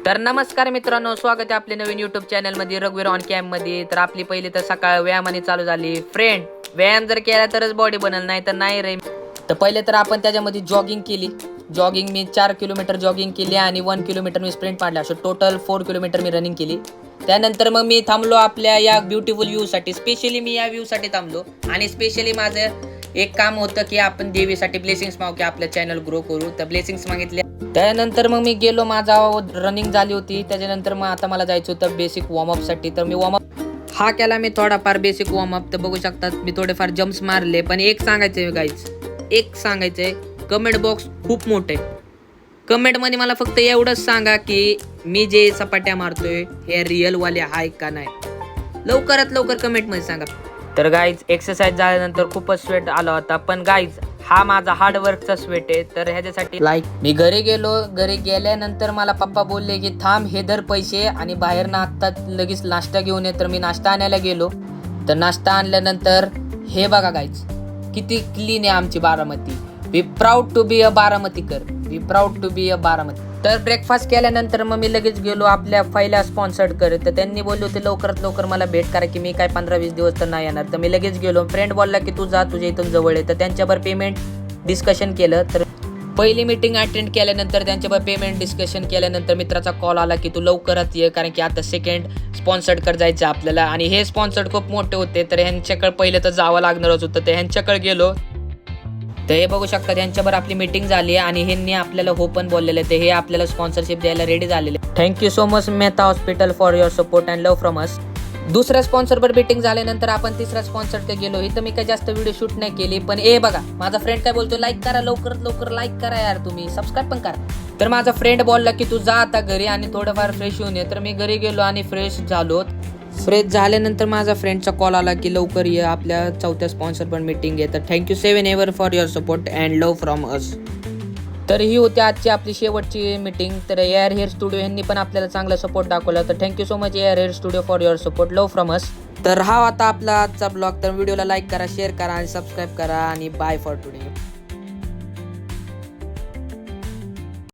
तर नमस्कार मित्रांनो, स्वागत आहे आपल्या नवीन युट्यूब चॅनलमध्ये रघुवीर ऑन कॅम्प मध्ये। तर आपली पहिली तर सकाळ व्यायामाने चालू झाली। फ्रेंड, व्यायाम जर केला तरच बॉडी बनल, नाही तर नाही रे। तर पहिले तर आपण त्याच्यामध्ये जॉगिंग केली। जॉगिंग मी 4 किलोमीटर जॉगिंग केली आणि 1 किलोमीटर मी स्प्रिंट पाडला। असं टोटल 4 किलोमीटर मी रनिंग केली। त्यानंतर मग मी थांबलो आपल्या या ब्युटिफुल व्ह्यू साठी। स्पेशली मी या व्ह्यू साठी थांबलो आणि स्पेशली माझं एक काम होतं की आपण देवीसाठी ब्लेसिंग्स मागू की आपल्या चॅनल ग्रो करू। तर ब्लेसिंग्स मागितले। त्यानंतर मग मी गेलो, माझा रनिंग झाली होती। त्याच्यानंतर मग आता मला जायचं होतं बेसिक वॉर्मअप साठी। तर मी वॉर्मअप हा केला मी थोडाफार बेसिक वॉर्मअप। तर बघू शकतात मी थोडेफार जम्प्स मारले। पण एक सांगायचंय गाईज, एक सांगायचंय, कमेंट बॉक्स खूप मोठे। कमेंट मध्ये मला फक्त एवढंच सांगा की मी जे सपाट्या मारतोय हे रिअल वाले आहे का नाही। लवकरात लवकर कमेंट मध्ये सांगा। तर गाईज एक्सरसाइज झाल्यानंतर खूपच स्वेट आला होता। पण गाईज हा माझा हार्डवर्कचा स्वेट आहे। तर ह्याच्यासाठी मी घरी गेलो। घरी गेल्यानंतर मला पप्पा बोलले की थांब, हे धर पैसे आणि बाहेर ना आत्ता लगेच नाश्ता घेऊन ये। तर मी नाश्ता आणायला गेलो। तर नाश्ता आणल्यानंतर हे बघा गाईज किती क्लीन आहे आमची Baramati. We proud to be a बारामतीकर, we proud to be a Baramati. तर ब्रेकफास्ट केल्यानंतर मग मी लगेच गेलो आपल्या पहिल्या स्पॉन्सर्ड करत। तर त्यांनी बोलले होते लवकरात लवकर मला भेट करा की मी काय 15-20 दिवस तर नाही येणार। तर मी लगेच गेलो। फ्रेंड बोलला की तू जा, तुझ्या इथून जवळ आहे। तर त्यांच्यावर पेमेंट डिस्कशन केलं। तर पहिली मीटिंग अटेंड केल्यानंतर त्यांच्यावर पेमेंट डिस्कशन केल्यानंतर मित्राचा कॉल आला की तू लवकरात ये, कारण की आता सेकंड स्पॉन्सर्ड कर जायचं आपल्याला। आणि हे स्पॉन्सर्ड खूप मोठे होते। तर ह्यांच्याकडे पहिले तर जावं लागणारच होतं। तर ह्यांच्याकडे गेलो। तर हे बघू शकता त्यांच्यावर आपली मीटिंग झाली आणि ह्यांनी आपल्याला हो पण बोललेले। ते हे आपल्याला स्पॉन्सरशिप द्यायला रेडी झालेले। Thank you so much Mehta hospital for your support and love from us. दुसऱ्या स्पॉन्सरवर मीटिंग झाल्यानंतर आपण तिसऱ्या स्पॉन्सरकडे गेलो। इथं मी काही जास्त व्हिडिओ शूट नाही केली। पण ए बघा माझा फ्रेंड काय बोलतो, लाईक करा, लवकरात लवकर लाईक करा यार, तुम्ही सबस्क्राईब पण करा। तर माझा फ्रेंड बोलला की तू जा आता घरी आणि थोडंफार फ्रेश होऊन ये। तर मी घरी गेलो आणि फ्रेश झालो। फ्रेश झाल्यानंतर माझा फ्रेंडचा कॉल आला की लवकर ये, आपल्या चौथ्या स्पॉन्सर पण मीटिंग आहे। तर thank you 7 ever for your support and love from us. तर ही होती आजची आपली शेवटची मीटिंग। तर एअर हेअर स्टुडिओ यांनी पण आपल्याला चांगला सपोर्ट दाखवला। तर thank you so much air hair studio for your support, love from us. तर हा होता आपला आजचा ब्लॉग। तर व्हिडिओला लाईक करा, शेअर करा आणि सबस्क्राईब करा आणि बाय फॉर टुडे।